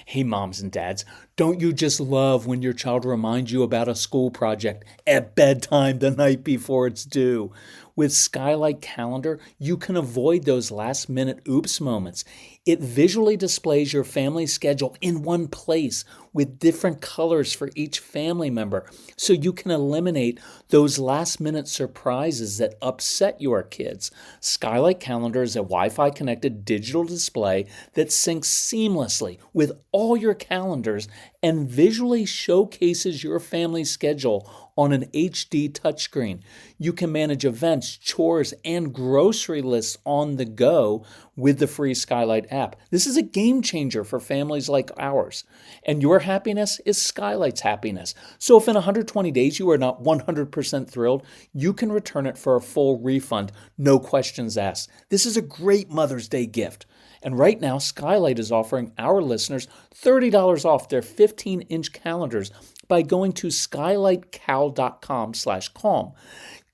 Hey, moms and dads, don't you just love when your child reminds you about a school project at bedtime the night before it's due? With Skylight Calendar, you can avoid those last minute oops moments. It visually displays your family schedule in one place with different colors for each family member, so you can eliminate those last minute surprises that upset your kids. Skylight Calendar is a Wi Fi connected digital display that syncs seamlessly with all your calendars and visually showcases your family's schedule on an HD touchscreen. You can manage events, chores, and grocery lists on the go with the free Skylight app. This is a game changer for families like ours. And your happiness is Skylight's happiness. So if in 120 days you are not 100% thrilled, you can return it for a full refund, no questions asked. This is a great Mother's Day gift. And right now, Skylight is offering our listeners $30 off their 15-inch calendars by going to skylightcal.com/calm.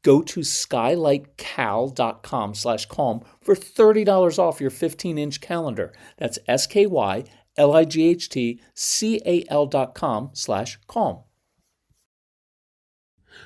Go to skylightcal.com/calm for $30 off your 15-inch calendar. That's skylightcal.com/calm.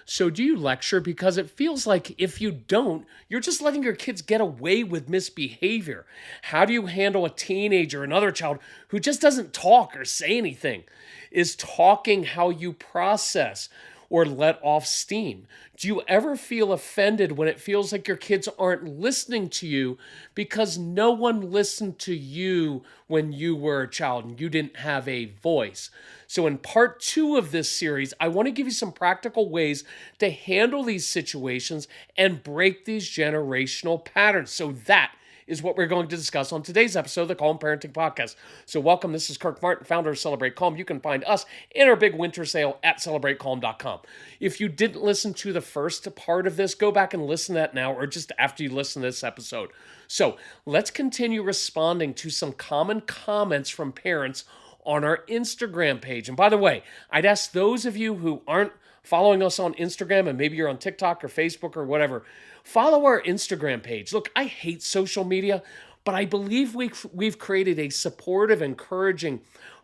So do you lecture? Because it feels like if you don't, you're just letting your kids get away with misbehavior. How do you handle a teenager or another child who just doesn't talk or say anything? Is talking how you process or let off steam? Do you ever feel offended when it feels like your kids aren't listening to you because no one listened to you when you were a child and you didn't have a voice? So, in part 2 of this series, I want to give you some practical ways to handle these situations and break these generational patterns. So, that is what we're going to discuss on today's episode of the Calm Parenting Podcast. So welcome, this is Kirk Martin, founder of Celebrate Calm. You can find us in our big winter sale at celebratecalm.com. If you didn't listen to the first part of this, go back and listen to that now or just after you listen to this episode. So let's continue responding to some common comments from parents on our Instagram page. And by the way, I'd ask those of you who aren't following us on Instagram, and maybe you're on TikTok or Facebook or whatever, follow our Instagram page. Look, I hate social media, but I believe we've created a supportive, encouraging,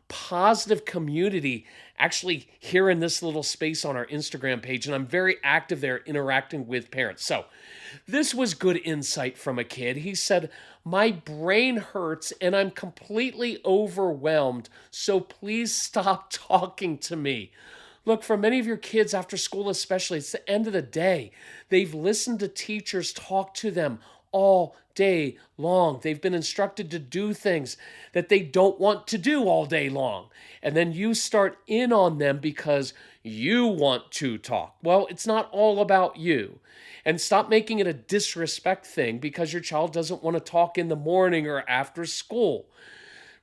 positive community actually here in this little space on our Instagram page, and I'm very active there interacting with parents. So this was good insight from a kid. He said, "My brain hurts and I'm completely overwhelmed, so please stop talking to me." Look, for many of your kids after school especially, it's the end of the day. They've listened to teachers talk to them all day long. They've been instructed to do things that they don't want to do all day long. And then you start in on them because you want to talk. Well, it's not all about you. And stop making it a disrespect thing because your child doesn't want to talk in the morning or after school.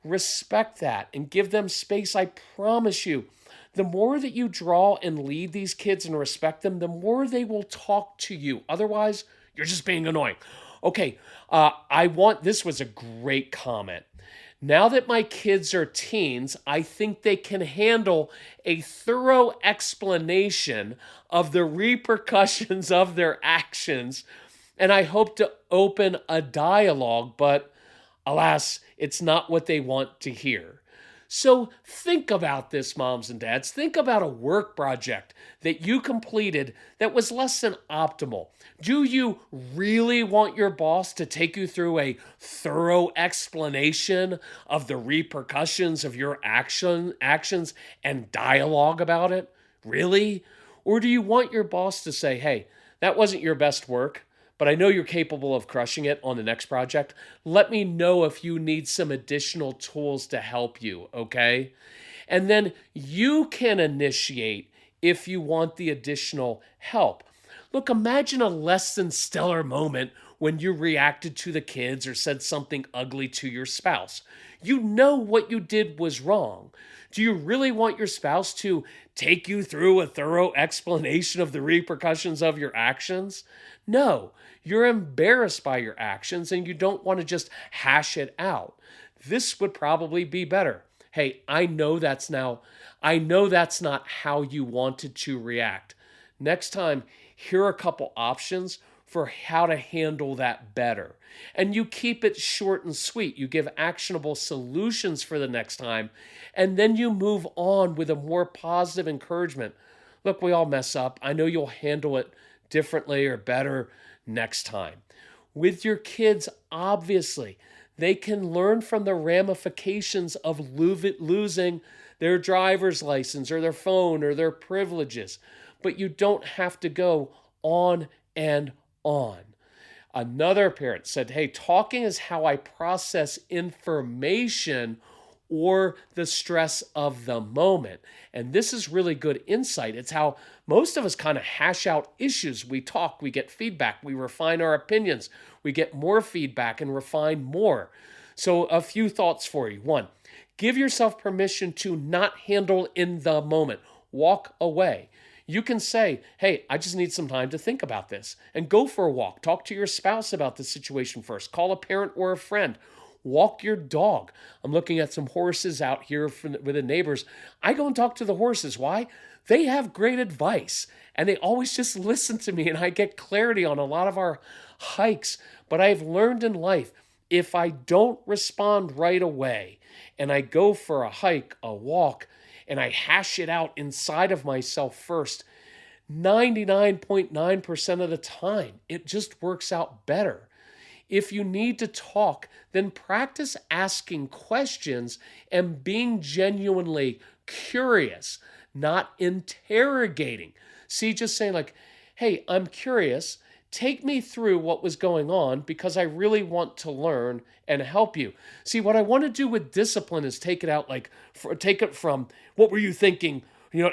Respect that and give them space. I promise you, the more that you draw and lead these kids and respect them, the more they will talk to you. Otherwise, you're just being annoying. Okay, this was a great comment. Now that my kids are teens, I think they can handle a thorough explanation of the repercussions of their actions, and I hope to open a dialogue, but alas, it's not what they want to hear. So think about this, moms and dads. Think about a work project that you completed that was less than optimal. Do you really want your boss to take you through a thorough explanation of the repercussions of your actions and dialogue about it? Really? Or do you want your boss to say, "Hey, that wasn't your best work, but I know you're capable of crushing it on the next project. Let me know if you need some additional tools to help you," okay? And then you can initiate if you want the additional help. Look, imagine a less than stellar moment when you reacted to the kids or said something ugly to your spouse. You know what you did was wrong. Do you really want your spouse to take you through a thorough explanation of the repercussions of your actions? No, you're embarrassed by your actions and you don't want to just hash it out. This would probably be better. Hey, I know that's not how you wanted to react. Next time, here are a couple options for how to handle that better. And you keep it short and sweet. You give actionable solutions for the next time, and then you move on with a more positive encouragement. Look, we all mess up. I know you'll handle it differently or better next time. With your kids, obviously, they can learn from the ramifications of losing their driver's license or their phone or their privileges, but you don't have to go on and on. Another parent said, hey, talking is how I process information or the stress of the moment. And this is really good insight. It's how most of us kind of hash out issues. We talk, we get feedback, we refine our opinions, we get more feedback and refine more. So, a few thoughts for you. One, give yourself permission to not handle in the moment. Walk away. You can say, hey, I just need some time to think about this, and go for a walk. Talk to your spouse about the situation first. Call a parent or a friend. Walk your dog. I'm looking at some horses out here with the neighbors. I go and talk to the horses. Why? They have great advice, and they always just listen to me, and I get clarity on a lot of our hikes. But I've learned in life, if I don't respond right away, and I go for a hike, a walk, and I hash it out inside of myself first, 99.9% of the time, it just works out better. If you need to talk, then practice asking questions and being genuinely curious, not interrogating. See, just saying like, hey, I'm curious. Take me through what was going on because I really want to learn and help you. See, what I want to do with discipline is take it out like, take it from, what were you thinking?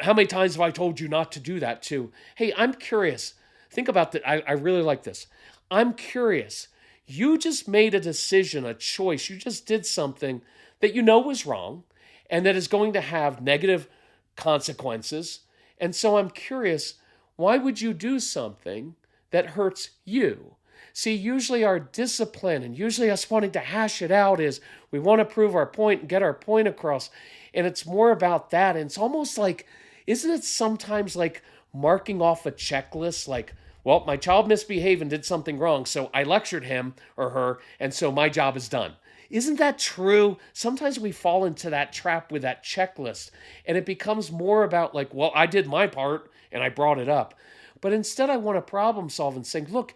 How many times have I told you not to do that to, hey, I'm curious. Think about that. I really like this. I'm curious. You just made a decision, a choice. You just did something that you know was wrong and that is going to have negative consequences. And so I'm curious, why would you do something that hurts you? See, usually our discipline and usually us wanting to hash it out is we want to prove our point and get our point across. And it's more about that. And it's almost like, isn't it sometimes like marking off a checklist? Like, well, my child misbehaved and did something wrong, so I lectured him or her, and so my job is done. Isn't that true? Sometimes we fall into that trap with that checklist, and it becomes more about like, well, I did my part and I brought it up. But instead, I want to problem solve and say, look,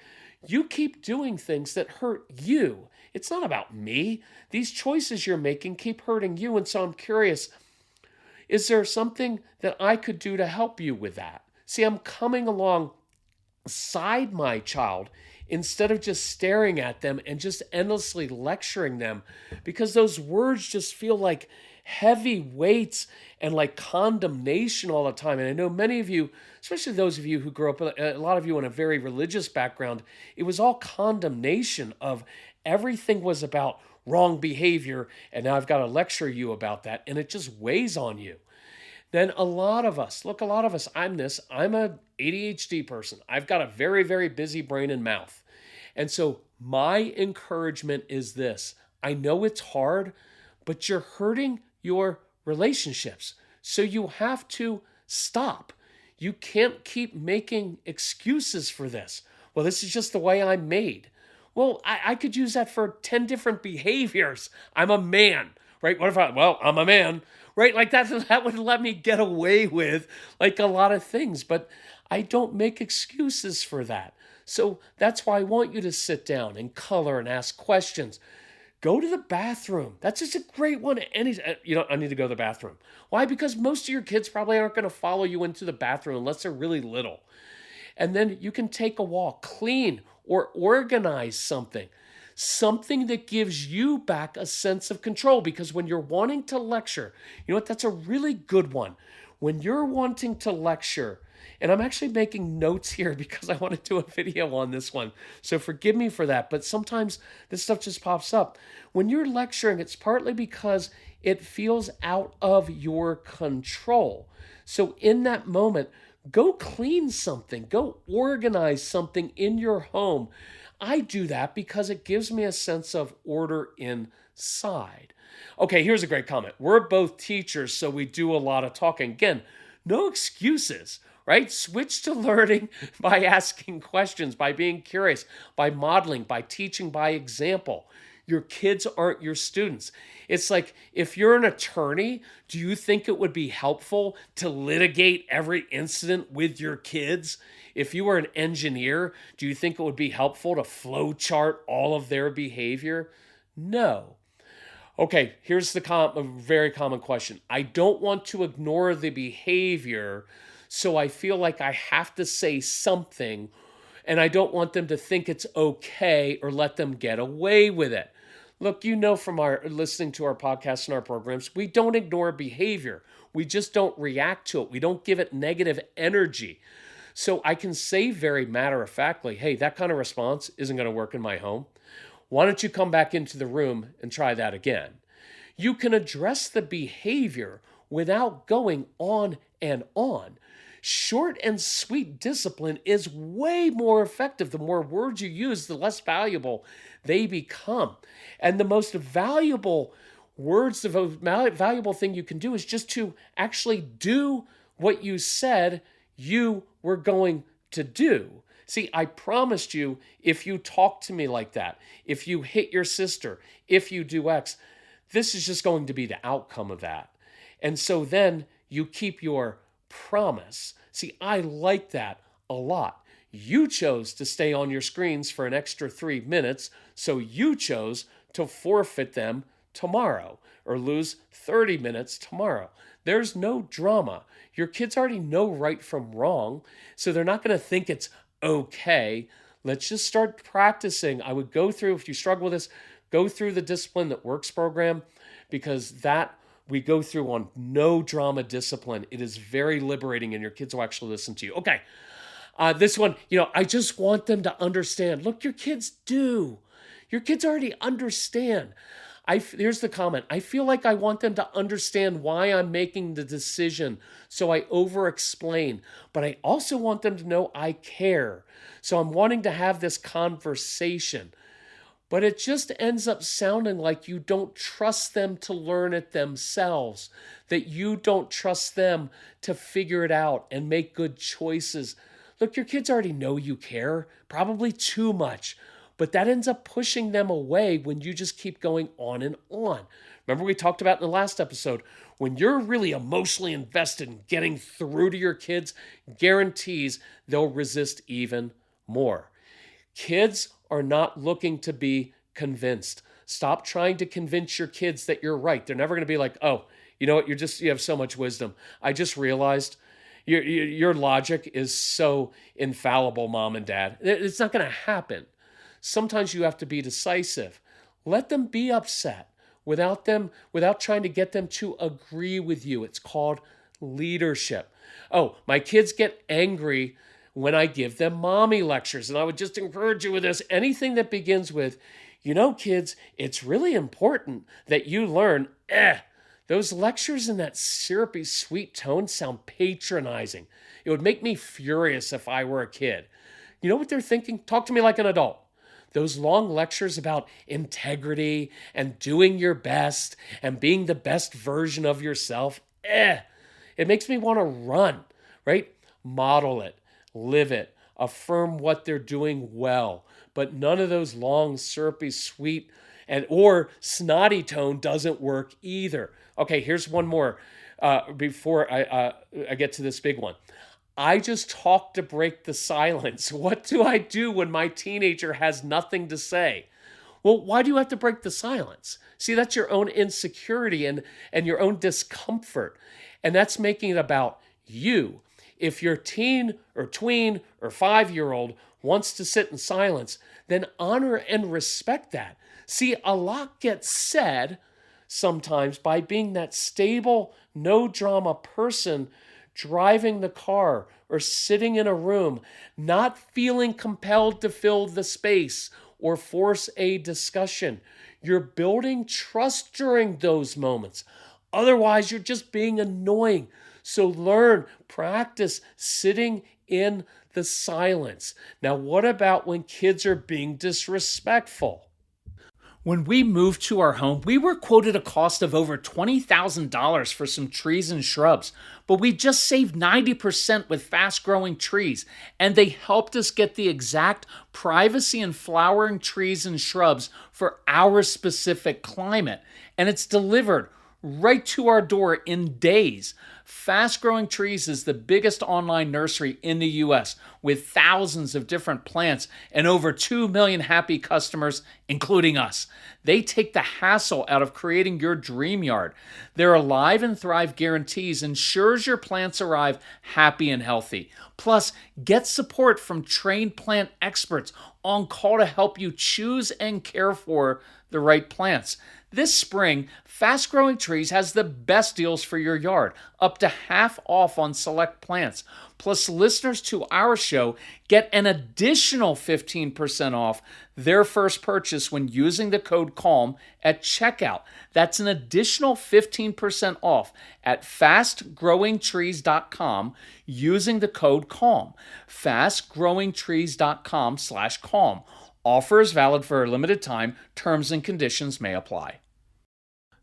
you keep doing things that hurt you. It's not about me. These choices you're making keep hurting you, and so I'm curious, is there something that I could do to help you with that? See, I'm coming along side my child instead of just staring at them and just endlessly lecturing them, because those words just feel like heavy weights and like condemnation all the time. And I know many of you, especially those of you who grew up, a lot of you in a very religious background, it was all condemnation of everything was about wrong behavior, and now I've got to lecture you about that, and it just weighs on you. Then a lot of us, I'm a ADHD person. I've got a very, very busy brain and mouth. And so my encouragement is this. I know it's hard, but you're hurting your relationships. So you have to stop. You can't keep making excuses for this. Well, this is just the way I'm made. Well, I could use that for 10 different behaviors. I'm a man, right? What if I'm a man, right? Like that would let me get away with like a lot of things, but I don't make excuses for that. So that's why I want you to sit down and color and ask questions. Go to the bathroom. That's just a great one. I need to go to the bathroom. Why? Because most of your kids probably aren't going to follow you into the bathroom unless they're really little. And then you can take a walk, clean or organize something that gives you back a sense of control. Because when you're wanting to lecture, you know what? That's a really good one. When you're wanting to lecture, and I'm actually making notes here because I want to do a video on this one, so forgive me for that, but sometimes this stuff just pops up. When you're lecturing, it's partly because it feels out of your control. So in that moment, go clean something, go organize something in your home. I do that because it gives me a sense of order inside. Okay, here's a great comment. We're both teachers, so we do a lot of talking. Again, no excuses, right? Switch to learning by asking questions, by being curious, by modeling, by teaching by example. Your kids aren't your students. It's like if you're an attorney, do you think it would be helpful to litigate every incident with your kids? If you were an engineer, do you think it would be helpful to flow chart all of their behavior? No. Okay, here's a very common question. I don't want to ignore the behavior, so I feel like I have to say something, and I don't want them to think it's okay or let them get away with it. Look, you know from our listening to our podcasts and our programs, we don't ignore behavior. We just don't react to it. We don't give it negative energy. So I can say very matter of factly, hey, that kind of response isn't going to work in my home. Why don't you come back into the room and try that again? You can address the behavior without going on and on. Short and sweet discipline is way more effective. The more words you use, the less valuable they become. And the most valuable words, the most valuable thing you can do is just to actually do what you said you were going to do. See, I promised you if you talk to me like that, if you hit your sister, if you do X, this is just going to be the outcome of that. And so then you keep your promise. See, I like that a lot. You chose to stay on your screens for an extra 3 minutes, so you chose to forfeit them tomorrow or lose 30 minutes tomorrow. There's no drama. Your kids already know right from wrong, so they're not going to think it's okay. Let's just start practicing. I would go through, if you struggle with this, go through the Discipline That Works program, because that we go through on no drama discipline. It is very liberating, and your kids will actually listen to you. Okay. This one, I just want them to understand. Look, your kids do. Your kids already understand. Here's the comment. I feel like I want them to understand why I'm making the decision, so I over-explain. But I also want them to know I care. So I'm wanting to have this conversation. But it just ends up sounding like you don't trust them to learn it themselves, that you don't trust them to figure it out and make good choices. Look, your kids already know you care, probably too much, but that ends up pushing them away when you just keep going on and on. Remember we talked about in the last episode, when you're really emotionally invested in getting through to your kids, guarantees they'll resist even more. Kids are not looking to be convinced. Stop trying to convince your kids that you're right. They're never going to be like, oh, you know what? You have so much wisdom. I just realized your logic is so infallible, mom and dad. It's not going to happen. Sometimes you have to be decisive. Let them be upset without trying to get them to agree with you. It's called leadership. Oh, my kids get angry when I give them mommy lectures. And I would just encourage you with this. Anything that begins with, kids, it's really important that you learn, those lectures in that syrupy, sweet tone sound patronizing. It would make me furious if I were a kid. You know what they're thinking? Talk to me like an adult. Those long lectures about integrity and doing your best and being the best version of yourself, it makes me want to run, right? Model it. Live it, affirm what they're doing well, but none of those long, syrupy, sweet, or snotty tone doesn't work either. Okay, here's one more before I get to this big one. I just talk to break the silence. What do I do when my teenager has nothing to say? Well, why do you have to break the silence? See, that's your own insecurity and your own discomfort, and that's making it about you. If your teen or tween or 5-year-old wants to sit in silence, then honor and respect that. See, a lot gets said sometimes by being that stable, no drama person driving the car or sitting in a room, not feeling compelled to fill the space or force a discussion. You're building trust during those moments. Otherwise, you're just being annoying. So learn, practice sitting in the silence. Now, what about when kids are being disrespectful? When we moved to our home, we were quoted a cost of over $20,000 for some trees and shrubs, but we just saved 90% with fast growing trees, and they helped us get the exact privacy and flowering trees and shrubs for our specific climate. And it's delivered right to our door in days. Fast Growing Trees is the biggest online nursery in the US with thousands of different plants and over 2 million happy customers, including us. They take the hassle out of creating your dream yard. Their Alive and Thrive guarantees ensures your plants arrive happy and healthy. Plus, get support from trained plant experts on call to help you choose and care for the right plants. This spring, Fast Growing Trees has the best deals for your yard, up to half off on select plants. Plus, listeners to our show get an additional 15% off their first purchase when using the code CALM at checkout. That's an additional 15% off at fastgrowingtrees.com using the code CALM. fastgrowingtrees.com/CALM. Offer is valid for a limited time. Terms and conditions may apply.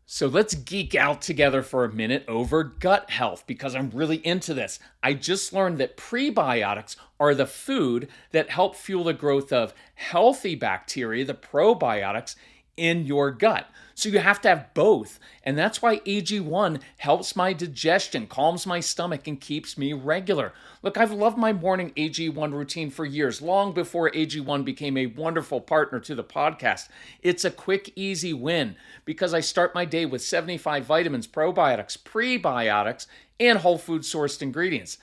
So let's geek out together for a minute over gut health because I'm really into this. I just learned that prebiotics are the food that help fuel the growth of healthy bacteria, the probiotics, in your gut. So you have to have both. And that's why AG1 helps my digestion, calms my stomach, and keeps me regular. Look, I've loved my morning AG1 routine for years, long before AG1 became a wonderful partner to the podcast. It's a quick, easy win because I start my day with 75 vitamins, probiotics, prebiotics, and whole food sourced ingredients.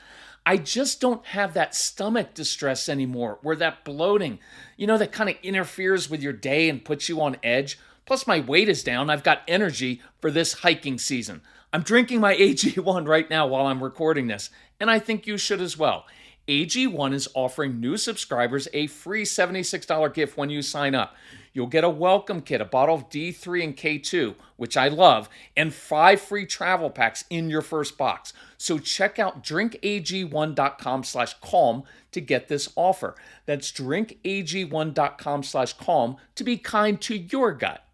I just don't have that stomach distress anymore, where that bloating, that kind of interferes with your day and puts you on edge. Plus, my weight is down. I've got energy for this hiking season. I'm drinking my AG1 right now while I'm recording this, and I think you should as well. AG1 is offering new subscribers a free $76 gift when you sign up. You'll get a welcome kit, a bottle of D3 and K2, which I love, and 5 free travel packs in your first box. So check out drinkag1.com/calm to get this offer. That's drinkag1.com/calm to be kind to your gut.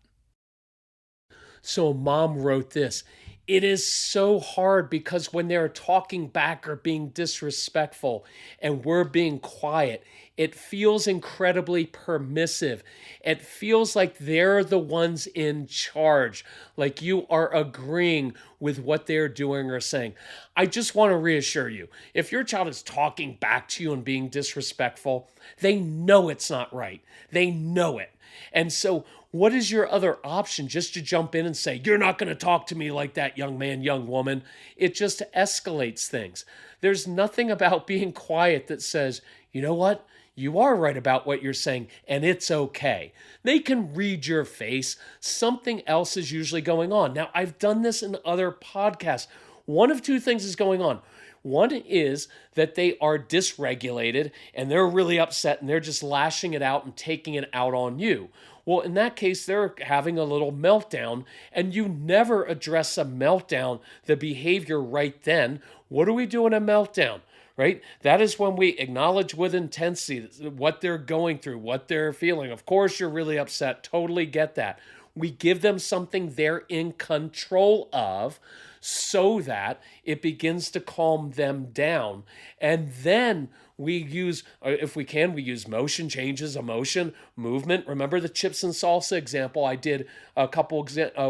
So mom wrote this. It is so hard because when they're talking back or being disrespectful and we're being quiet, it feels incredibly permissive. It feels like they're the ones in charge, like you are agreeing with what they're doing or saying. I just want to reassure you, if your child is talking back to you and being disrespectful, they know it's not right. They know it. And so what is your other option? Just to jump in and say, you're not going to talk to me like that, young man, young woman. It just escalates things. There's nothing about being quiet that says, you know what? You are right about what you're saying, and it's okay. They can read your face. Something else is usually going on. Now, I've done this in other podcasts. One of two things is going on. One is that they are dysregulated and they're really upset and they're just lashing it out and taking it out on you. Well, in that case, they're having a little meltdown and you never address a meltdown, the behavior right then. What do we do in a meltdown? Right? That is when we acknowledge with intensity what they're going through, what they're feeling. Of course, you're really upset. Totally get that. We give them something they're in control of so that it begins to calm them down. And then we use, if we can, we use motion changes, emotion, movement. Remember the chips and salsa example I did a couple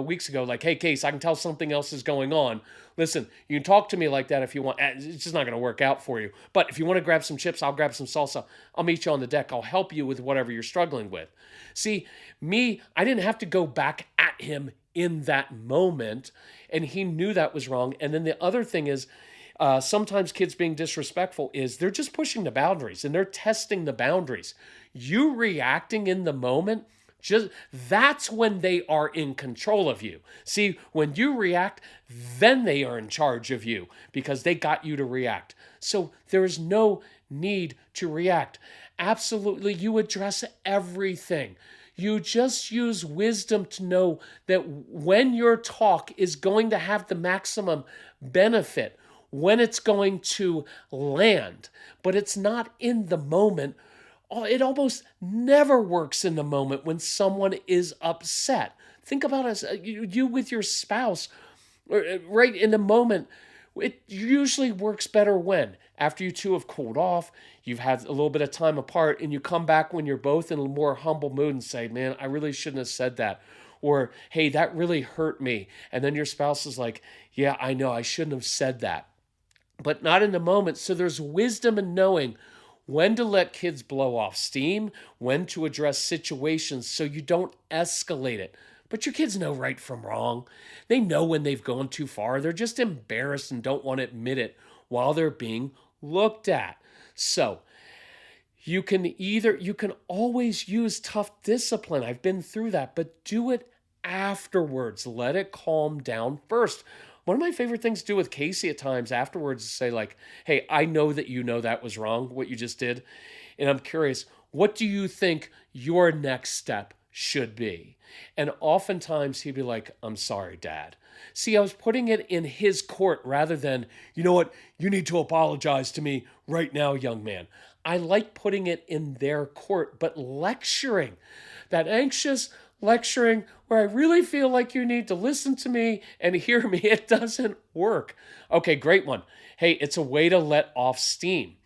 weeks ago? Like, hey, Case, I can tell something else is going on. Listen, you can talk to me like that if you want. It's just not going to work out for you. But if you want to grab some chips, I'll grab some salsa. I'll meet you on the deck. I'll help you with whatever you're struggling with. See, I didn't have to go back at him in that moment, and he knew that was wrong. And then the other thing is, sometimes kids being disrespectful is they're just pushing the boundaries and they're testing the boundaries. You reacting in the moment, that's when they are in control of you. See, when you react, then they are in charge of you because they got you to react. So there is no need to react. Absolutely, you address everything. You just use wisdom to know that when your talk is going to have the maximum benefit, when it's going to land, but it's not in the moment It almost never works in the moment when someone is upset. Think about us, you with your spouse, right in the moment. It usually works better when, after you two have cooled off, you've had a little bit of time apart, and you come back when you're both in a more humble mood and say, man, I really shouldn't have said that. Or, hey, that really hurt me. And then your spouse is like, yeah, I know, I shouldn't have said that. But not in the moment. So there's wisdom in knowing when to let kids blow off steam, when to address situations so you don't escalate it. But your kids know right from wrong. They know when they've gone too far. They're just embarrassed and don't want to admit it while they're being looked at. So you can always use tough discipline. I've been through that, but do it afterwards. Let it calm down first. One of my favorite things to do with Casey at times afterwards is say, like, hey, I know that you know that was wrong, what you just did. And I'm curious, what do you think your next step should be? And oftentimes he'd be like, I'm sorry, Dad. See, I was putting it in his court rather than, you know what, you need to apologize to me right now, young man. I like putting it in their court, but lecturing, that anxious lecturing where I really feel like you need to listen to me and hear me, it doesn't work. Okay, great one. Hey, it's a way to let off steam.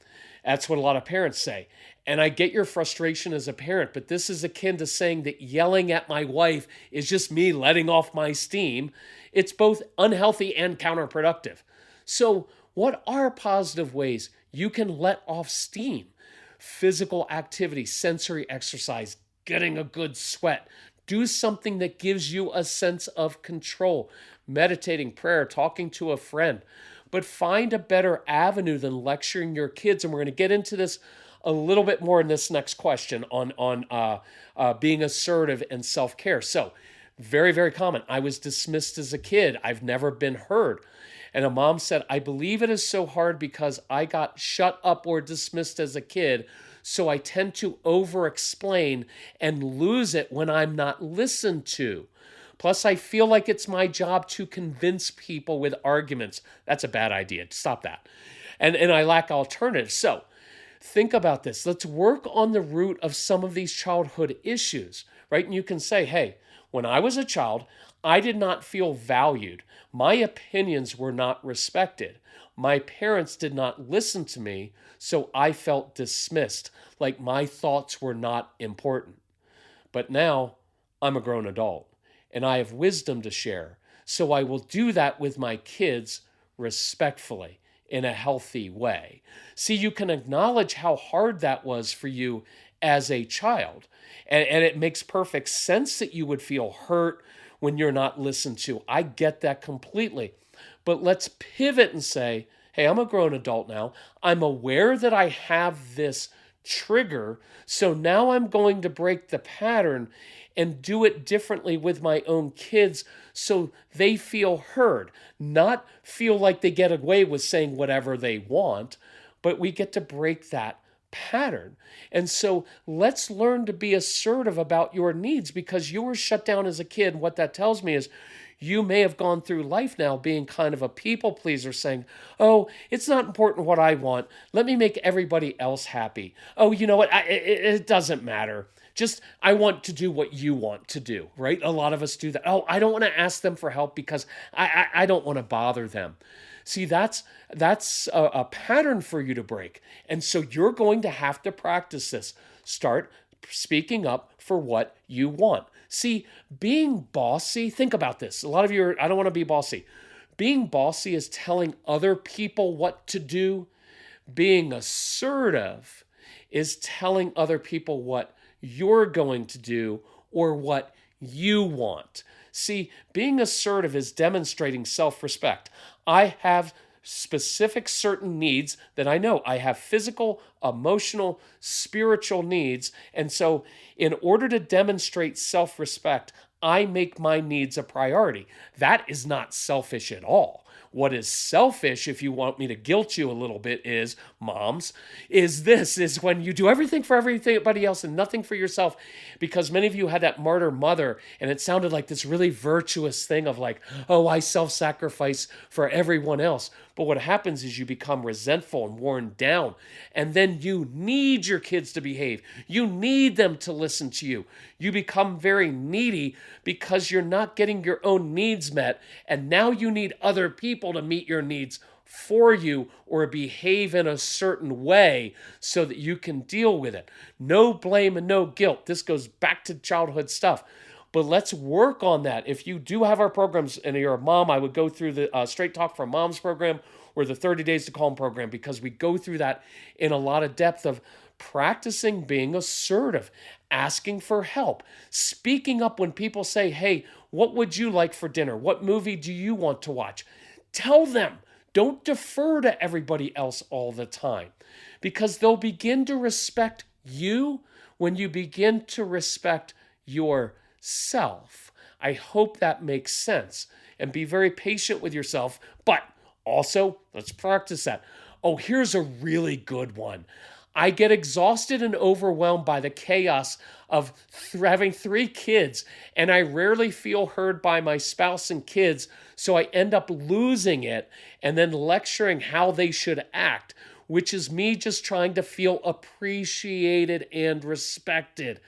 That's what a lot of parents say. And I get your frustration as a parent, but this is akin to saying that yelling at my wife is just me letting off my steam. It's both unhealthy and counterproductive. So, what are positive ways you can let off steam? Physical activity, sensory exercise, getting a good sweat. Do something that gives you a sense of control. Meditating, prayer, talking to a friend. But find a better avenue than lecturing your kids. And we're going to get into this a little bit more in this next question on being assertive and self-care. So, very, very common. I was dismissed as a kid. I've never been heard. And a mom said, I believe it is so hard because I got shut up or dismissed as a kid. So I tend to over-explain and lose it when I'm not listened to. Plus, I feel like it's my job to convince people with arguments. That's a bad idea. Stop that. And I lack alternatives. So think about this. Let's work on the root of some of these childhood issues, right? And you can say, hey, when I was a child, I did not feel valued. My opinions were not respected. My parents did not listen to me, so I felt dismissed, like my thoughts were not important. But now I'm a grown adult and I have wisdom to share, so I will do that with my kids respectfully in a healthy way. See, you can acknowledge how hard that was for you as a child. And it makes perfect sense that you would feel hurt when you're not listened to. I get that completely. But let's pivot and say, hey, I'm a grown adult now. I'm aware that I have this trigger. So now I'm going to break the pattern and do it differently with my own kids so they feel heard, not feel like they get away with saying whatever they want, but we get to break that pattern. And so let's learn to be assertive about your needs, because you were shut down as a kid. What that tells me is you may have gone through life now being kind of a people pleaser, saying, oh, it's not important what I want. Let me make everybody else happy. Oh, you know what? It doesn't matter. Just, I want to do what you want to do, right? A lot of us do that. Oh, I don't want to ask them for help because I don't want to bother them. See, that's a pattern for you to break. And so you're going to have to practice this. Start speaking up for what you want. See, being bossy, think about this. A lot of you are, I don't want to be bossy. Being bossy is telling other people what to do. Being assertive is telling other people what you're going to do or what you want. See, being assertive is demonstrating self-respect. I have specific certain needs that I know. I have physical, emotional, spiritual needs. And so in order to demonstrate self-respect, I make my needs a priority. That is not selfish at all. What is selfish, if you want me to guilt you a little bit, is moms, is when you do everything for everybody else and nothing for yourself, because many of you had that martyr mother, and it sounded like this really virtuous thing of like, oh, I self-sacrifice for everyone else. But what happens is you become resentful and worn down, and then you need your kids to behave. You need them to listen to you. You become very needy because you're not getting your own needs met, and now you need other people to meet your needs for you or behave in a certain way so that you can deal with it. No blame and no guilt. This goes back to childhood stuff. But let's work on that. If you do have our programs and you're a mom, I would go through the Straight Talk for Moms program or the 30 Days to Calm program, because we go through that in a lot of depth of practicing being assertive, asking for help, speaking up when people say, hey, what would you like for dinner? What movie do you want to watch? Tell them. Don't defer to everybody else all the time, because they'll begin to respect you when you begin to respect yourself. I hope that makes sense. And be very patient with yourself, but also let's practice that. Oh, here's a really good one. I get exhausted and overwhelmed by the chaos of having 3 kids, and I rarely feel heard by my spouse and kids, so I end up losing it and then lecturing how they should act, which is me just trying to feel appreciated and respected.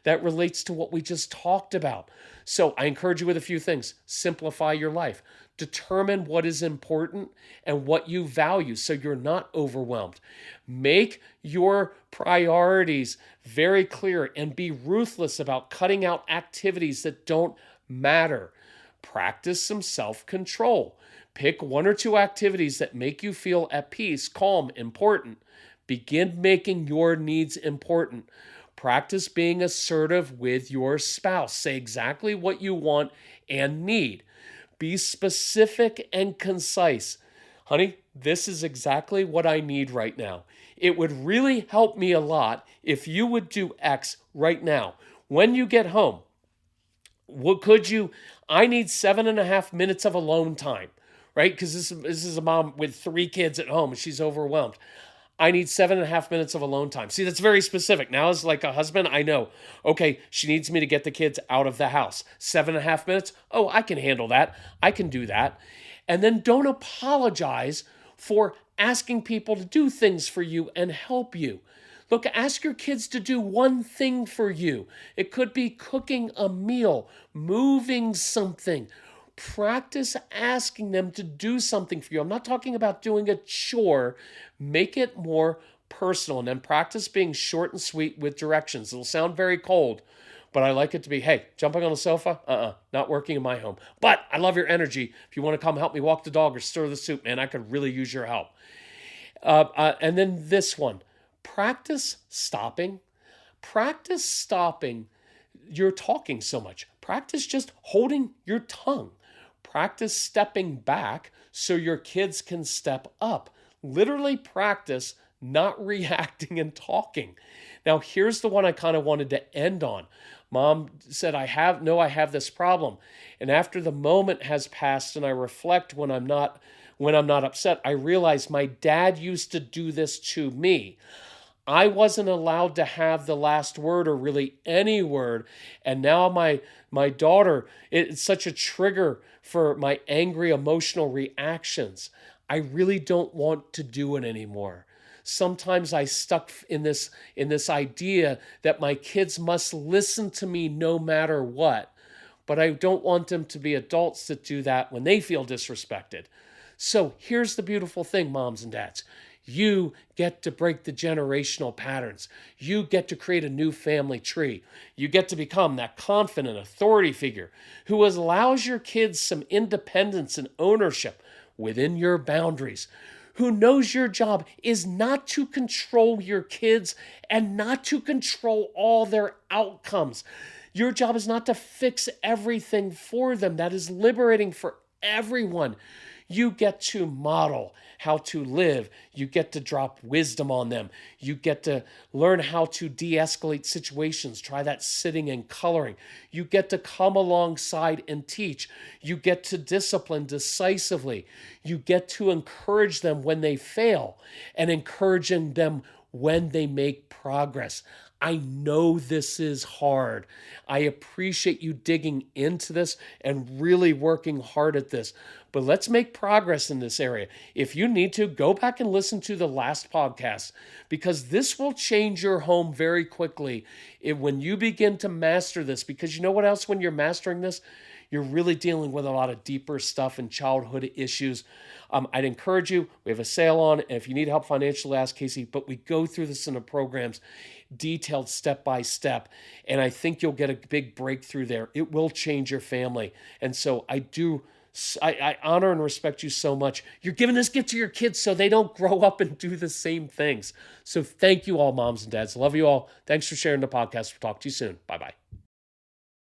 That relates to what we just talked about. So I encourage you with a few things. Simplify your life. Determine what is important and what you value so you're not overwhelmed. Make your priorities very clear and be ruthless about cutting out activities that don't matter. Practice some self-control. Pick 1 or 2 activities that make you feel at peace, calm, important. Begin making your needs important. Practice being assertive with your spouse. Say exactly what you want and need. Be specific and concise. Honey, this is exactly what I need right now. It would really help me a lot if you would do X right now. When you get home, what could you? I need 7.5 minutes of alone time, right? Because this is a mom with 3 kids at home. She's overwhelmed. I need 7.5 minutes of alone time. See, that's very specific. Now, as like a husband, I know, okay, she needs me to get the kids out of the house. 7.5 minutes? Oh, I can handle that. I can do that. And then don't apologize for asking people to do things for you and help you. Look, ask your kids to do one thing for you. It could be cooking a meal, moving something. Practice asking them to do something for you. I'm not talking about doing a chore. Make it more personal, and then practice being short and sweet with directions. It'll sound very cold, but I like it to be, hey, jumping on the sofa? Not working in my home. But I love your energy. If you want to come help me walk the dog or stir the soup, man, I could really use your help. And then this one, practice stopping. Practice stopping. You're talking so much. Practice just holding your tongue. Practice stepping back so your kids can step up. Literally practice not reacting and talking. Now, here's the one I kind of wanted to end on. Mom said, I have this problem. And after the moment has passed and I reflect when I'm not upset, I realize my dad used to do this to me. I wasn't allowed to have the last word or really any word. And now my daughter, it's such a trigger for my angry emotional reactions. I really don't want to do it anymore. Sometimes I stuck in this idea that my kids must listen to me no matter what. But I don't want them to be adults that do that when they feel disrespected. So here's the beautiful thing, moms and dads. You get to break the generational patterns. You get to create a new family tree. You get to become that confident authority figure who allows your kids some independence and ownership within your boundaries, who knows your job is not to control your kids and not to control all their outcomes. Your job is not to fix everything for them. That is liberating for everyone. You get to model how to live. You get to drop wisdom on them. You get to learn how to de-escalate situations. Try that sitting and coloring. You get to come alongside and teach. You get to discipline decisively. You get to encourage them when they fail and encouraging them when they make progress. I know this is hard. I appreciate you digging into this and really working hard at this. But let's make progress in this area. If you need to, go back and listen to the last podcast because this will change your home very quickly when you begin to master this. Because you know what else, when you're mastering this, you're really dealing with a lot of deeper stuff and childhood issues. I'd encourage you, we have a sale on, and if you need help financially, ask Casey, but we go through this in the programs, detailed step by step, and I think you'll get a big breakthrough there. It will change your family. And so I honor and respect you so much. You're giving this gift to your kids so they don't grow up and do the same things. So thank you all, moms and dads. Love you all. Thanks for sharing the podcast. We'll talk to you soon. Bye-bye.